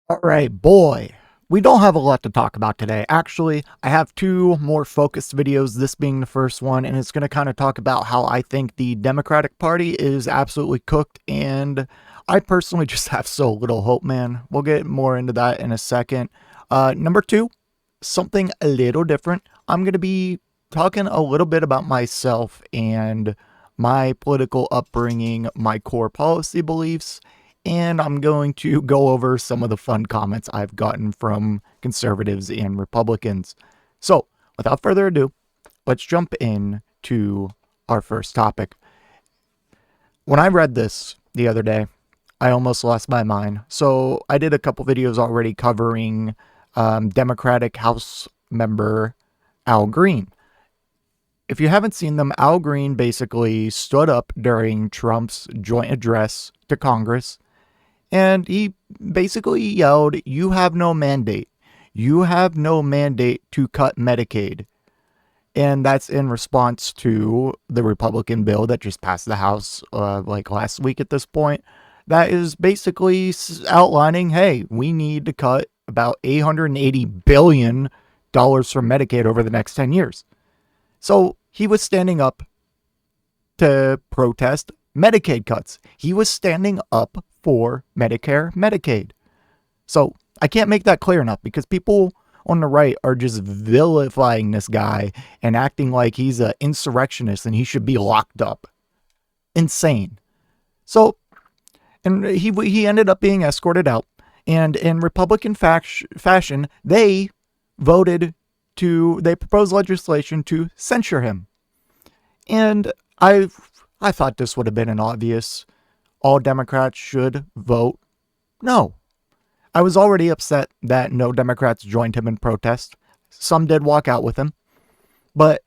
All right, boy. We don't have a lot to talk about today. Actually, I have two more focused videos, this being the first one, and it's going to kind of talk about how I think the Democratic Party is absolutely cooked, and I personally just have so little hope, man. We'll get more into that in a second. Number two, something a little different. I'm going to be talking a little bit about myself and my political upbringing, my core policy beliefs, and I'm going to go over some of the fun comments I've gotten from conservatives and Republicans. So, without further ado, let's jump in to our first topic. When I read this the other day, I almost lost my mind. So, I did a couple videos already covering Democratic House member Al Green. If you haven't seen them, Al Green basically stood up during Trump's joint address to Congress and he basically yelled, "You have no mandate. You have no mandate to cut Medicaid." And that's in response to the Republican bill that just passed the House like last week at this point. That is basically outlining, hey, we need to cut about $880 billion from Medicaid over the next 10 years. So he was standing up to protest Medicaid cuts. He was standing up for Medicare, Medicaid. So I can't make that clear enough because people on the right are just vilifying this guy and acting like he's an insurrectionist and he should be locked up. Insane. So, and he ended up being escorted out. And in Republican fashion, they proposed legislation to censure him. And I thought this would have been an obvious all Democrats should vote no. I was already upset that no Democrats joined him in protest. Some did walk out with him. But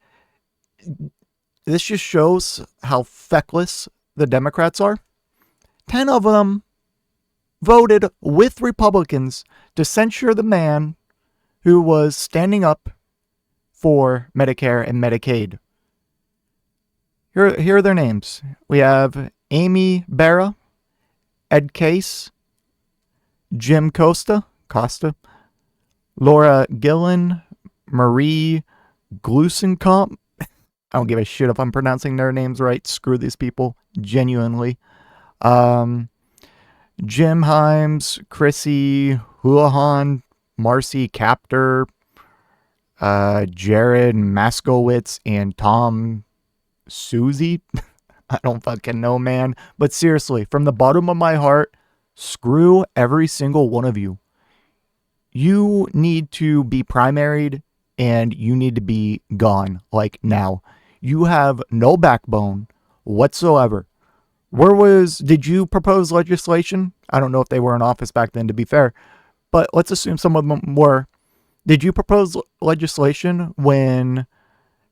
this just shows how feckless the Democrats are. 10 of them voted with Republicans to censure the man who was standing up for Medicare and Medicaid. Here are their names. We have Amy Barra, Ed Case, Jim Costa, Laura Gillen, Marie Glusenkamp. I don't give a shit if I'm pronouncing their names right. Screw these people, genuinely. Jim Himes, Chrissy Houlihan, Marcy Captor, Jared Maskowitz, and Tom Susie. I don't fucking know, man. But seriously, from the bottom of my heart, screw every single one of you. You need to be primaried and you need to be gone, like now. You have no backbone whatsoever. Did you propose legislation? I don't know if they were in office back then, to be fair, but let's assume some of them were. Did you propose legislation when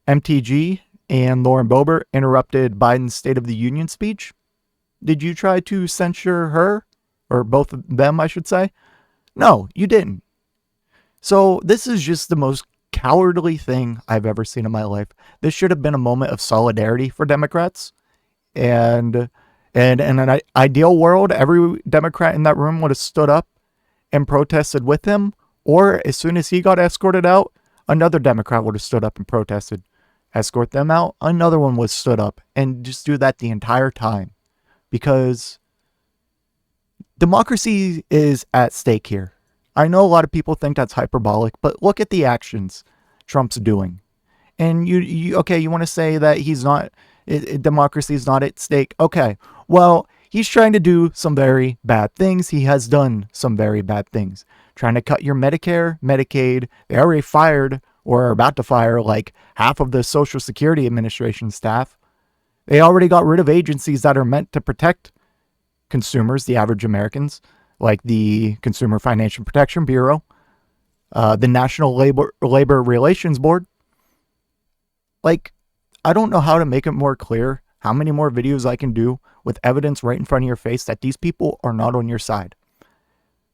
MTG and Lauren Boebert interrupted Biden's State of the Union speech? Did you try to censure her? Or both of them, I should say? No, you didn't. So this is just the most cowardly thing I've ever seen in my life. This should have been a moment of solidarity for Democrats. And in an ideal world, every Democrat in that room would have stood up and protested with him. Or as soon as he got escorted out, another Democrat would have stood up and protested. Escort them out, another one was stood up, and just do that the entire time. Because democracy is at stake here. I know a lot of people think that's hyperbolic, but look at the actions Trump's doing. And you want to say that democracy is not at stake. Okay, well, he's trying to do some very bad things. He has done some very bad things. Trying to cut your Medicare, Medicaid. They already fired or are about to fire like half of the Social Security Administration staff. They already got rid of agencies that are meant to protect consumers, the average Americans, like the Consumer Financial Protection Bureau, the National Labor Relations Board. Like, I don't know how to make it more clear how many more videos I can do with evidence right in front of your face that these people are not on your side.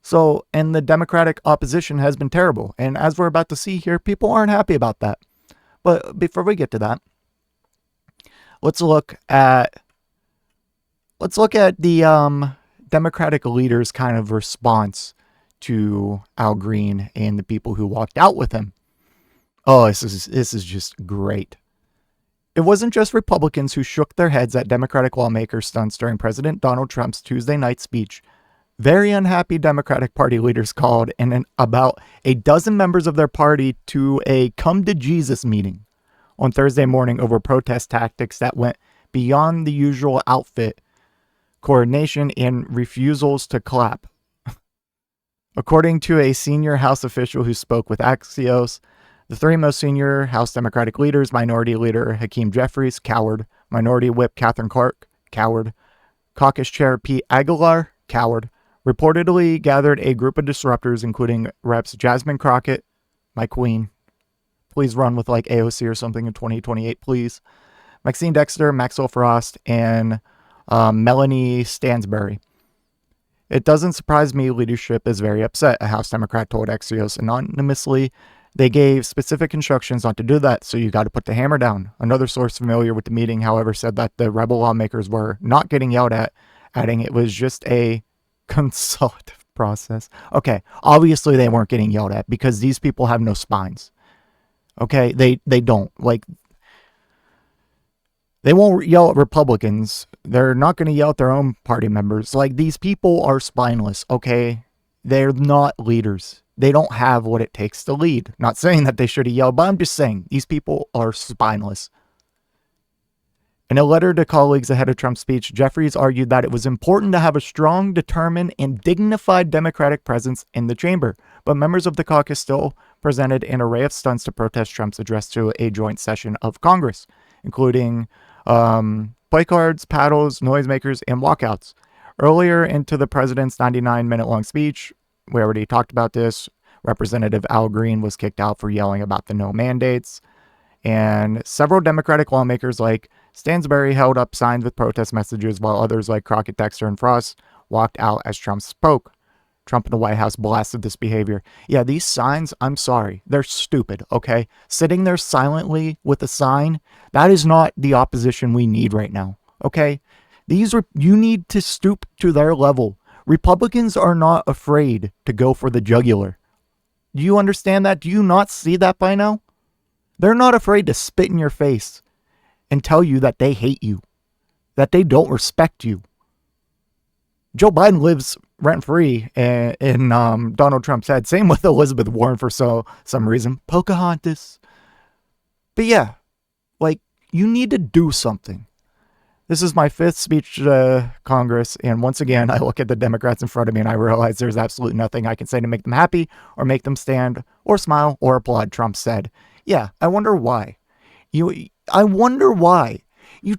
So, and the Democratic opposition has been terrible. And as we're about to see here, people aren't happy about that. But before we get to that, let's look at the Democratic leaders' kind of response to Al Green and the people who walked out with him. Oh, this is just great. It wasn't just Republicans who shook their heads at Democratic lawmakers' stunts during President Donald Trump's Tuesday night speech. Very unhappy Democratic Party leaders called about a dozen members of their party to a come to Jesus meeting on Thursday morning over protest tactics that went beyond the usual outfit, coordination, and refusals to clap. According to a senior House official who spoke with Axios, the three most senior House Democratic leaders, Minority Leader Hakeem Jeffries, coward, Minority Whip Catherine Clark, coward, Caucus Chair Pete Aguilar, coward, reportedly gathered a group of disruptors, including Reps Jasmine Crockett, my queen, please run with like AOC or something in 2028, please, Maxine Dexter, Maxwell Frost, and Melanie Stansbury. It doesn't surprise me leadership is very upset, a House Democrat told Axios anonymously. They gave specific instructions not to do that, so you got to put the hammer down. Another source familiar with the meeting, however, said that the rebel lawmakers were not getting yelled at, adding it was just a consultative process. Okay, obviously they weren't getting yelled at because these people have no spines. Okay, they don't. Like, they won't yell at Republicans. They're not going to yell at their own party members. Like, these people are spineless, okay? They're not leaders. They don't have what it takes to lead. Not saying that they should have yelled, but I'm just saying these people are spineless. In a letter to colleagues ahead of Trump's speech, Jeffries argued that it was important to have a strong, determined, and dignified Democratic presence in the chamber, but members of the caucus still presented an array of stunts to protest Trump's address to a joint session of Congress, including play cards, paddles, noisemakers, and walkouts. Earlier into the president's 99-minute-long speech, we already talked about this, Representative Al Green was kicked out for yelling about the no mandates, and several Democratic lawmakers like Stansbury held up signs with protest messages, while others like Crockett, Dexter, and Frost walked out as Trump spoke. Trump in the White House blasted this behavior. Yeah, these signs, I'm sorry, they're stupid, okay? Sitting there silently with a sign, that is not the opposition we need right now, okay? You need to stoop to their level. Republicans are not afraid to go for the jugular. Do you understand that? Do you not see that by now? They're not afraid to spit in your face and tell you that they hate you, that they don't respect you. Joe Biden lives rent-free in Donald Trump's head. Same with Elizabeth Warren for some reason. Pocahontas. But yeah, like, you need to do something. This is my fifth speech to Congress, and once again, I look at the Democrats in front of me and I realize there's absolutely nothing I can say to make them happy or make them stand or smile or applaud, Trump said. Yeah, I wonder why. I wonder why. You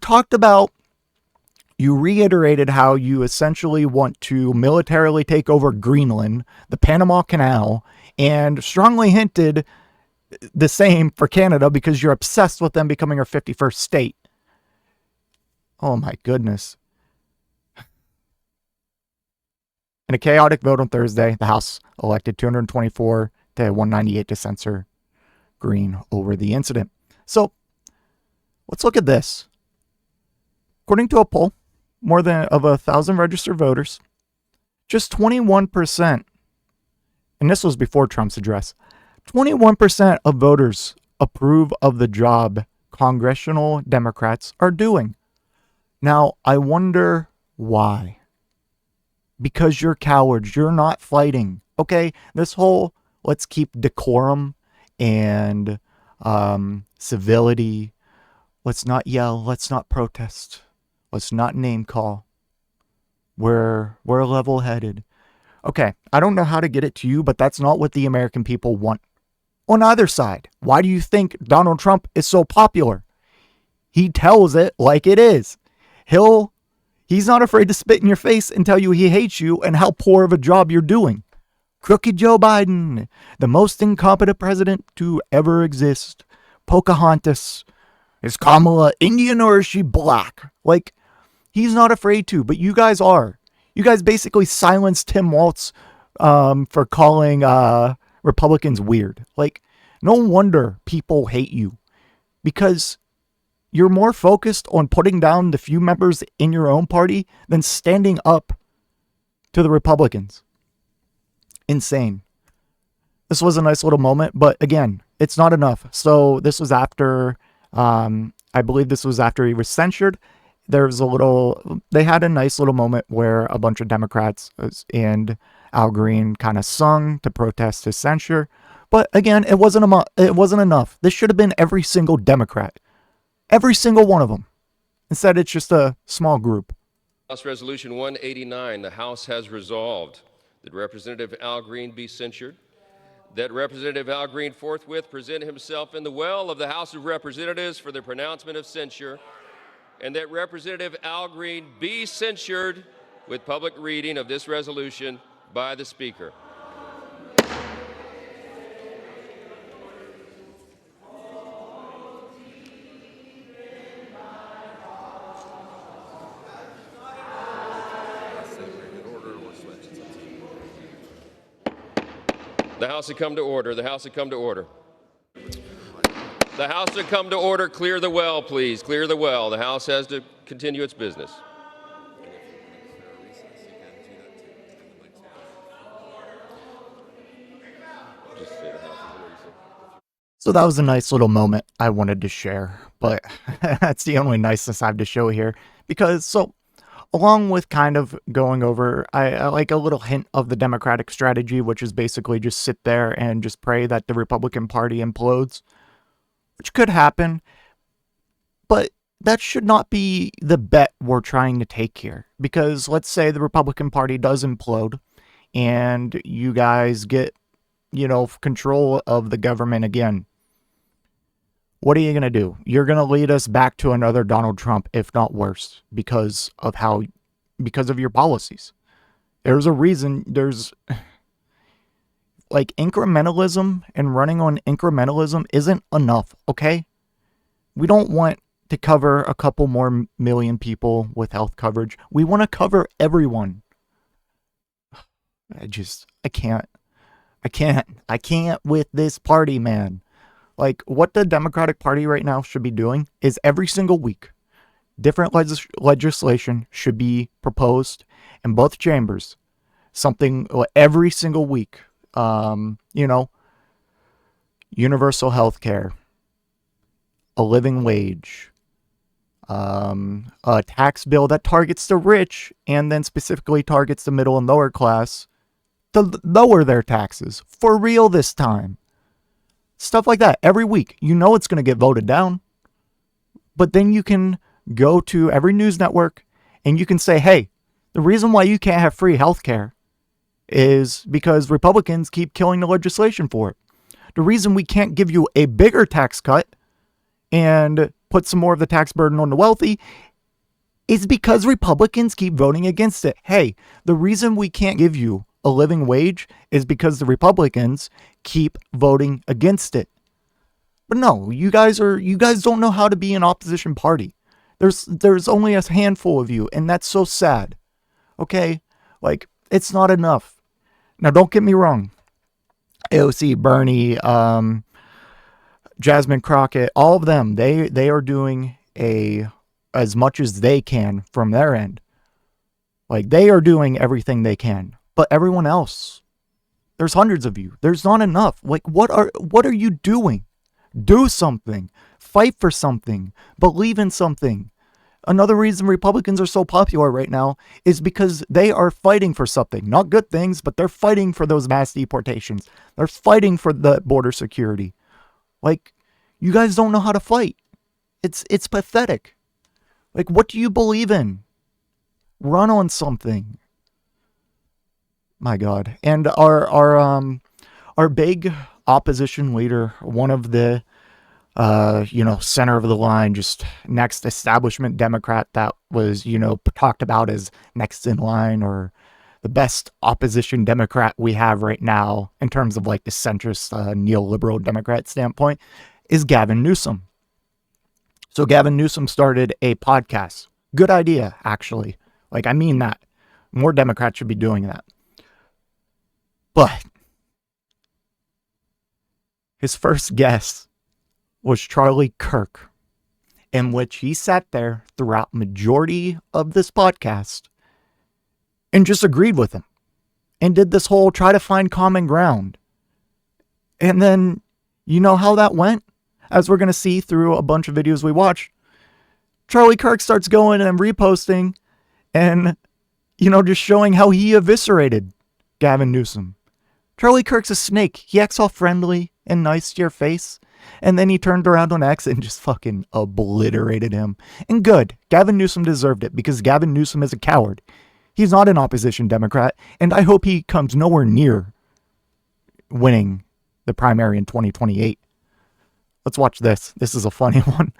reiterated how you essentially want to militarily take over Greenland, the Panama Canal, and strongly hinted the same for Canada because you're obsessed with them becoming our 51st state. Oh my goodness. In a chaotic vote on Thursday, the House elected 224 to 198 to censure Green over the incident. So let's look at this. According to a poll, more than 1,000 registered voters, just 21%, and this was before Trump's address, 21% of voters approve of the job congressional Democrats are doing. Now, I wonder why. Because you're cowards. You're not fighting. Okay? This whole let's keep decorum and civility. Let's not yell. Let's not protest. Let's not name call. We're level-headed. Okay, I don't know how to get it to you, but that's not what the American people want. On either side, why do you think Donald Trump is so popular? He tells it like it is. He's not afraid to spit in your face and tell you he hates you and how poor of a job you're doing. Crooked Joe Biden, the most incompetent president to ever exist. Pocahontas. Is Kamala Indian or is she black? Like, he's not afraid to, but you guys are. You guys basically silenced Tim Walz for calling Republicans weird. Like, no wonder people hate you. Because you're more focused on putting down the few members in your own party than standing up to the Republicans. insane. This was a nice little moment, but again, it's not enough. So this was after, I believe this was after he was censured. They had a nice little moment where a bunch of Democrats and Al Green kind of sung to protest his censure. But again, it wasn't enough. This should have been every single Democrat. Every single one of them. Instead, it's just a small group. House Resolution 189, the House has resolved that Representative Al Green be censured, that Representative Al Green forthwith present himself in the well of the House of Representatives for the pronouncement of censure, and that Representative Al Green be censured with public reading of this resolution by the Speaker. The House had come to order. The House had come to order. The House had come to order. Clear the well, please. Clear the well. The House has to continue its business. So that was a nice little moment I wanted to share, but that's the only niceness I have to show here. Because, along with kind of going over, I like a little hint of the Democratic strategy, which is basically just sit there and just pray that the Republican Party implodes, which could happen, but that should not be the bet we're trying to take here. Because let's say the Republican Party does implode, and you guys get, control of the government again. What are you going to do? You're going to lead us back to another Donald Trump, if not worse, because of your policies. There's a reason, incrementalism and running on incrementalism isn't enough, okay? We don't want to cover a couple more million people with health coverage. We want to cover everyone. I can't with this party, man. What the Democratic Party right now should be doing is every single week, different legislation should be proposed in both chambers. Something every single week. Universal health care, a living wage, a tax bill that targets the rich and then specifically targets the middle and lower class to lower their taxes for real this time. Stuff like that every week. It's going to get voted down. But then you can go to every news network and you can say, hey, the reason why you can't have free health care is because Republicans keep killing the legislation for it. The reason we can't give you a bigger tax cut and put some more of the tax burden on the wealthy is because Republicans keep voting against it. Hey, the reason we can't give you a living wage is because the Republicans keep voting against it. But no, you guys don't know how to be an opposition party. There's only a handful of you, and that's so sad. Okay? It's not enough. Now, don't get me wrong. AOC, Bernie, Jasmine Crockett, all of them, they are doing as much as they can from their end. They are doing everything they can. But everyone else, there's hundreds of you. There's not enough. What are you doing? Do something. Fight for something. Believe in something. Another reason Republicans are so popular right now is because they are fighting for something. Not good things, but they're fighting for those mass deportations. They're fighting for the border security. You guys don't know how to fight. It's pathetic. What do you believe in? Run on something. My God. And our big opposition leader, one of the center of the line, just next establishment Democrat that was, talked about as next in line, or the best opposition Democrat we have right now in terms of the centrist neoliberal Democrat standpoint, is Gavin Newsom. So Gavin Newsom started a podcast. Good idea, actually. I mean that. More Democrats should be doing that. But his first guest was Charlie Kirk, in which he sat there throughout majority of this podcast and just agreed with him and did this whole try to find common ground. And then, you know how that went? As we're going to see through a bunch of videos we watch, Charlie Kirk starts going and reposting and, just showing how he eviscerated Gavin Newsom. Charlie Kirk's a snake. He acts all friendly and nice to your face. And then he turned around on X and just fucking obliterated him. And good. Gavin Newsom deserved it because Gavin Newsom is a coward. He's not an opposition Democrat. And I hope he comes nowhere near winning the primary in 2028. Let's watch this. This is a funny one.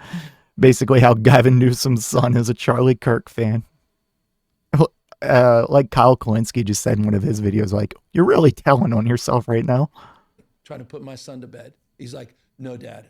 Basically how Gavin Newsom's son is a Charlie Kirk fan. Like Kyle Kalinske just said in one of his videos, like, you're really telling on yourself right now. Trying to put my son to bed. He's like, no, Dad,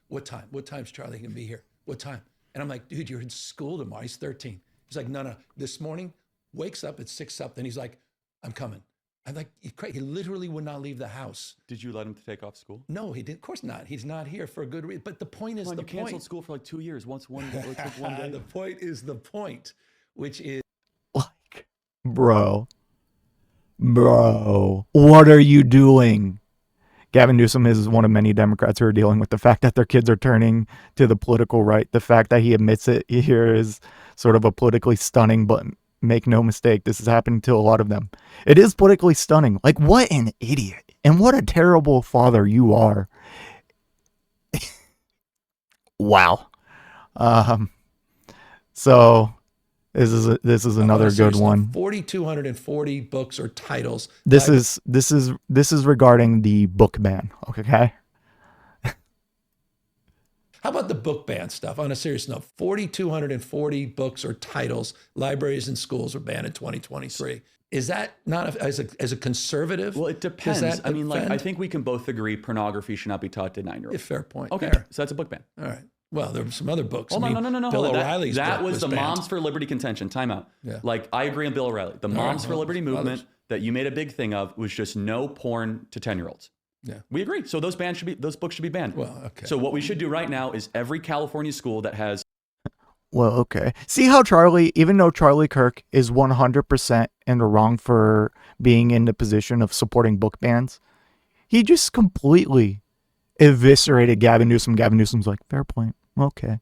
what time? What time's Charlie going to be here? What time? And I'm like, dude, you're in school tomorrow. He's 13. He's like, no. This morning, wakes up at 6 something. He's like, I'm coming. I'm like, he literally would not leave the house. Did you let him take off school? No, he did. Of course not. He's not here for a good reason. But the point is you canceled school for like 2 years. One day. The point is the point, which is like, bro, what are you doing? Gavin Newsom is one of many Democrats who are dealing with the fact that their kids are turning to the political right. The fact that he admits it here is sort of a politically stunning, but make no mistake, this is happening to a lot of them. It is politically stunning. Like, what an idiot. And what a terrible father you are. Wow. So this is another good one. 4,240 books or titles. This is regarding the book ban. Okay. How about the book ban stuff? On a serious note, 4,240 books or titles, libraries and schools were banned in 2023. Is that not as a conservative? Well, it depends. I mean, like, I think we can both agree pornography should not be taught to 9-year-olds. Fair point. Okay, fair. so that's a book ban. All right. Well, there were some other books. Oh, no. Bill O'Reilly's that book was the banned. Moms for Liberty contention. Time out. Yeah. Like, I agree on Bill O'Reilly. The Moms for Liberty movement that you made a big thing of was just no porn to 10-year-olds. Yeah. We agree. So those books should be banned. Well, okay. So what we should do right now is every California school that has. Well, okay. See how even though Charlie Kirk is 100% in the wrong for being in the position of supporting book bans, he just completely eviscerated Gavin Newsom. Gavin Newsom's like, fair point. Okay.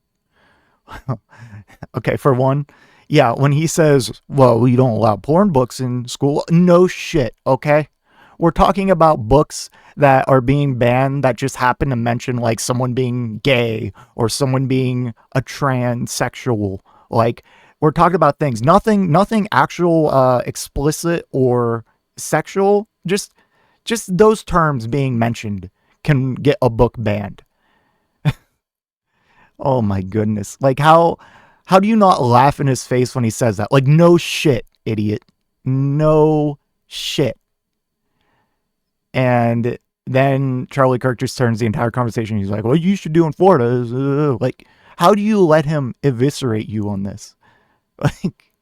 Okay, for one, yeah, when he says, well, we don't allow porn books in school, no shit, okay? We're talking about books that are being banned that just happen to mention like someone being gay or someone being a transsexual. Like, we're talking about things, nothing actual explicit or sexual, just those terms being mentioned can get a book banned. Oh my goodness. Like, how do you not laugh in his face when he says that? Like, no shit, idiot. No shit. And then Charlie Kirk just turns the entire conversation. He's like, what you should do in Florida is, like, how do you let him eviscerate you on this? Like,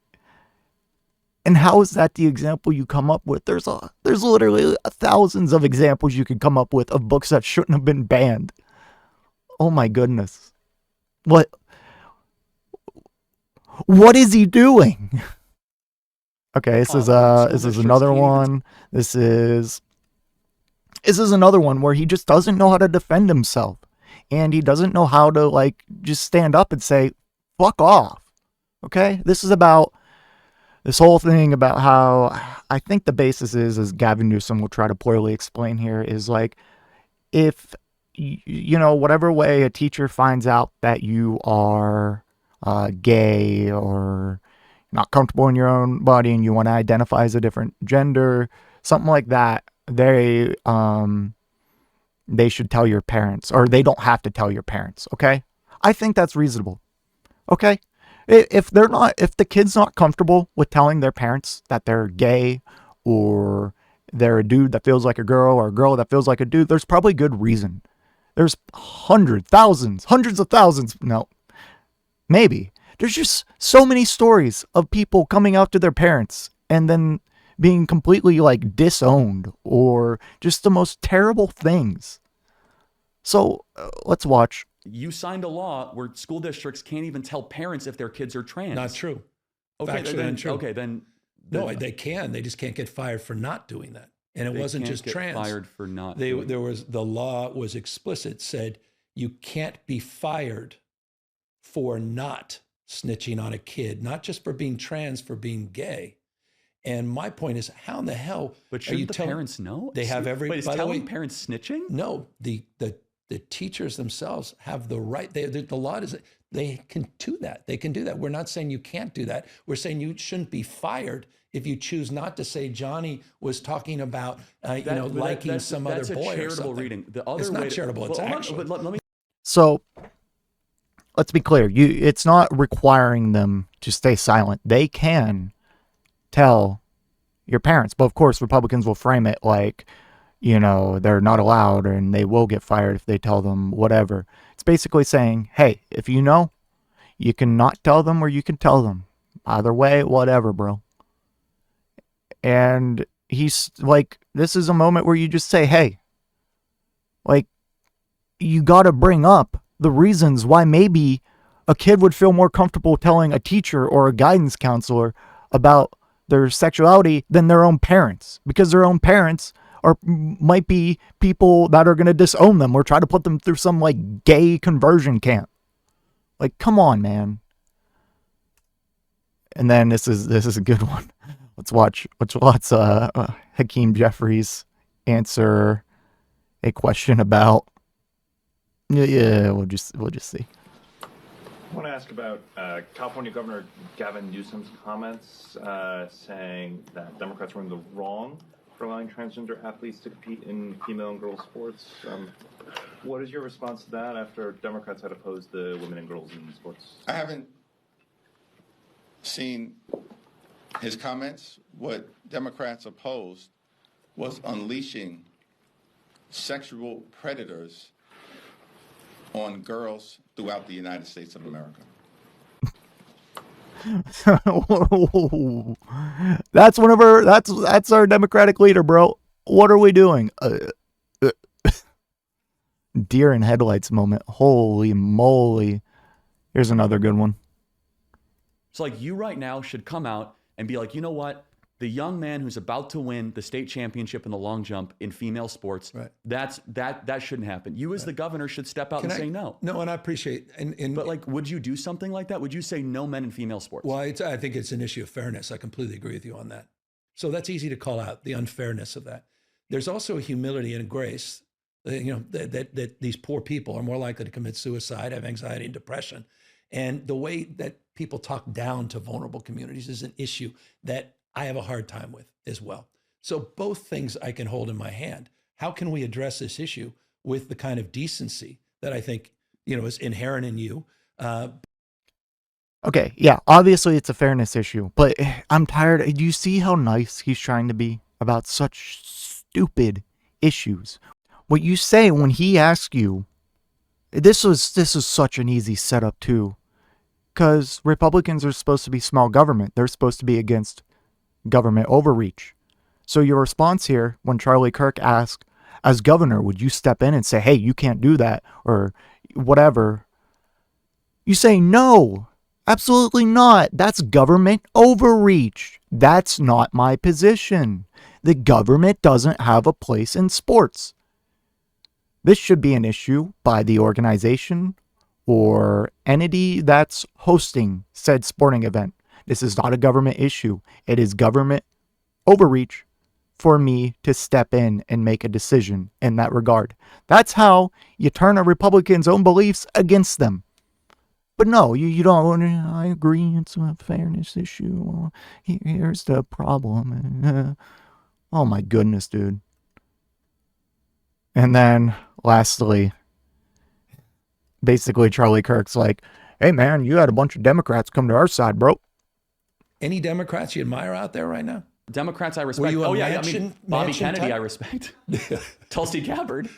and how is that the example you come up with? There's literally thousands of examples you could come up with of books that shouldn't have been banned. Oh my goodness. What is he doing? Okay, this is another one. This is another one where he just doesn't know how to defend himself. And he doesn't know how to, like, just stand up and say, fuck off. Okay? This is about this whole thing about how I think the basis is, as Gavin Newsom will try to poorly explain here, is like, if, whatever way a teacher finds out that you are gay or not comfortable in your own body and you want to identify as a different gender, something like that, they should tell your parents, or they don't have to tell your parents. Okay. I think that's reasonable. Okay. If the kid's not comfortable with telling their parents that they're gay or they're a dude that feels like a girl or a girl that feels like a dude, there's probably good reason. There's hundreds of thousands. No, maybe there's just so many stories of people coming out to their parents and then being completely like disowned or just the most terrible things. So let's watch. You signed a law where school districts can't even tell parents if their kids are trans. Not true. Okay, Factually untrue. Okay, then No, they can. They just can't get fired for not doing that. And it They wasn't can't just get trans. fired for not. The law was explicit, said you can't be fired for not snitching on a kid, not just for being trans, for being gay. And my point is, how in the hell But are you shouldn't the telling parents know? They have every. Wait, is by the telling way, parents snitching? no, the teachers themselves have the right. The law is they can do that. They can do that. We're not saying you can't do that. We're saying you shouldn't be fired if you choose not to say Johnny was talking about liking some other boy. That's a charitable or something. reading. The other It's not way charitable. It's actually. Let me. So let's be clear. It's not requiring them to stay silent. They can tell your parents, but of course Republicans will frame it like, they're not allowed and they will get fired if they tell them whatever. It's basically saying, hey, if you know, you can not tell them or you can tell them. Either way, whatever, bro. And he's like, this is a moment where you just say, hey, like, you got to bring up the reasons why maybe a kid would feel more comfortable telling a teacher or a guidance counselor about their sexuality than their own parents, because their own parents might be people that are going to disown them or try to put them through some like gay conversion camp. Like, come on, man. And then this is a good one. Let's watch Hakeem Jeffries answer a question about. Yeah, we'll just see. I want to ask about California Governor Gavin Newsom's comments saying that Democrats were in the wrong for allowing transgender athletes to compete in female and girls sports. What is your response to that after Democrats had opposed the women and girls in sports? I haven't seen his comments. What Democrats opposed was unleashing sexual predators on girls throughout the United States of America. That's that's our Democratic leader, bro. What are we doing? Deer in headlights moment. Holy moly. Here's another good one. It's like you right now should come out and be like, you know what? The young man who's about to win the state championship in the long jump in female sports, right. that shouldn't happen. You as the governor should step out and say no. No, and I appreciate but like, would you do something like that? Would you say no men in female sports? Well, I think it's an issue of fairness. I completely agree with you on that. So that's easy to call out, the unfairness of that. There's also a humility and a grace, that these poor people are more likely to commit suicide, have anxiety and depression. And the way that people talk down to vulnerable communities is an issue that I have a hard time with as well. So both things I can hold in my hand. How can we address this issue with the kind of decency that I think, is inherent in you? Okay, yeah, obviously it's a fairness issue, but I'm tired. Do you see how nice he's trying to be about such stupid issues? What you say when he asks you, this is such an easy setup too, because Republicans are supposed to be small government. They're supposed to be against government overreach. So your response here, when Charlie Kirk asked, as governor, would you step in and say, hey, you can't do that, or whatever? You say, no, absolutely not. That's government overreach. That's not my position. The government doesn't have a place in sports. This should be an issue by the organization or entity that's hosting said sporting event. This is not a government issue. It is government overreach for me to step in and make a decision in that regard. That's how you turn a Republican's own beliefs against them. But no, you don't. I agree, it's a fairness issue. Here's the problem. Oh my goodness, dude. And then, lastly, basically Charlie Kirk's like, hey man, you had a bunch of Democrats come to our side, bro. Any Democrats you admire out there right now? Democrats I respect. Bobby Kennedy type? I respect. Tulsi Gabbard.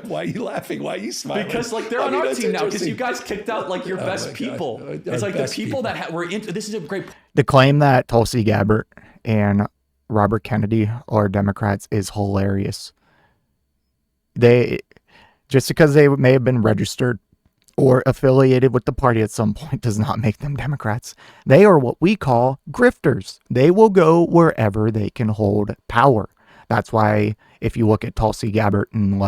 Why are you laughing? Why are you smiling? Because they're on our team now. Because you guys kicked out your best people. It's like the people that were into. This is a great. The claim that Tulsi Gabbard and Robert Kennedy are Democrats is hilarious. Just because they may have been registered or affiliated with the party at some point does not make them Democrats. They are what we call grifters. They will go wherever they can hold power. That's why if you look at Tulsi Gabbard in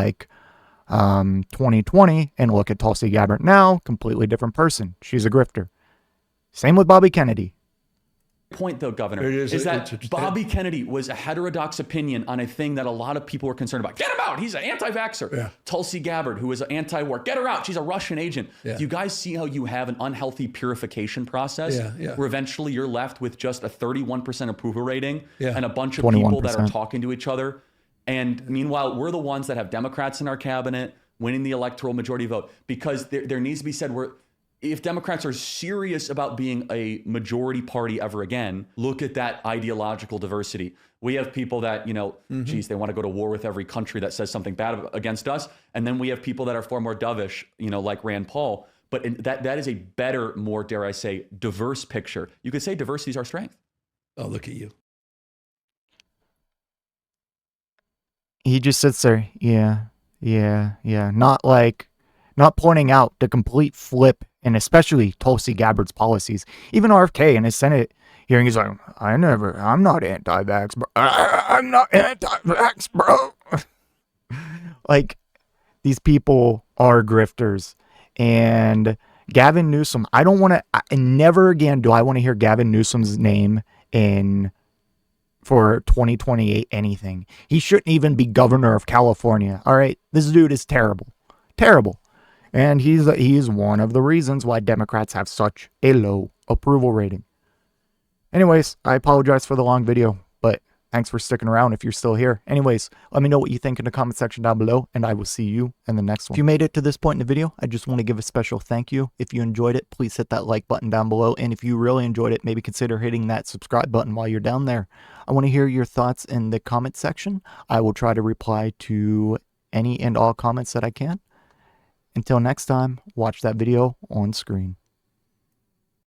2020 and look at Tulsi Gabbard now, completely different person. She's a grifter. Same with Bobby Kennedy. Point though, Governor, is that Bobby Kennedy was a heterodox opinion on a thing that a lot of people were concerned about. Get him out. He's an anti-vaxxer. Yeah. Tulsi Gabbard, who is an anti-war. Get her out. She's a Russian agent. Yeah. Do you guys see how you have an unhealthy purification process where eventually you're left with just a 31% approval rating and a bunch of 21%. People that are talking to each other? And meanwhile, we're the ones that have Democrats in our cabinet winning the electoral majority vote, because there needs to be said, if Democrats are serious about being a majority party ever again, look at that ideological diversity. We have people that, geez, they want to go to war with every country that says something bad against us. And then we have people that are far more dovish, like Rand Paul. But that is a better, more, dare I say, diverse picture. You could say diversity is our strength. Oh, look at you. He just sits there. Yeah. Not pointing out the complete flip, and especially Tulsi Gabbard's policies. Even RFK in his Senate hearing, he's like, I'm not anti-vax, bro. I'm not anti-vax, bro. Like, these people are grifters. And Gavin Newsom, never again do I want to hear Gavin Newsom's name for 2028 anything. He shouldn't even be governor of California. All right, this dude is terrible. And he's one of the reasons why Democrats have such a low approval rating. Anyways, I apologize for the long video, but thanks for sticking around if you're still here. Anyways, let me know what you think in the comment section down below, and I will see you in the next one. If you made it to this point in the video, I just want to give a special thank you. If you enjoyed it, please hit that like button down below. And if you really enjoyed it, maybe consider hitting that subscribe button while you're down there. I want to hear your thoughts in the comment section. I will try to reply to any and all comments that I can. Until next time, watch that video on screen.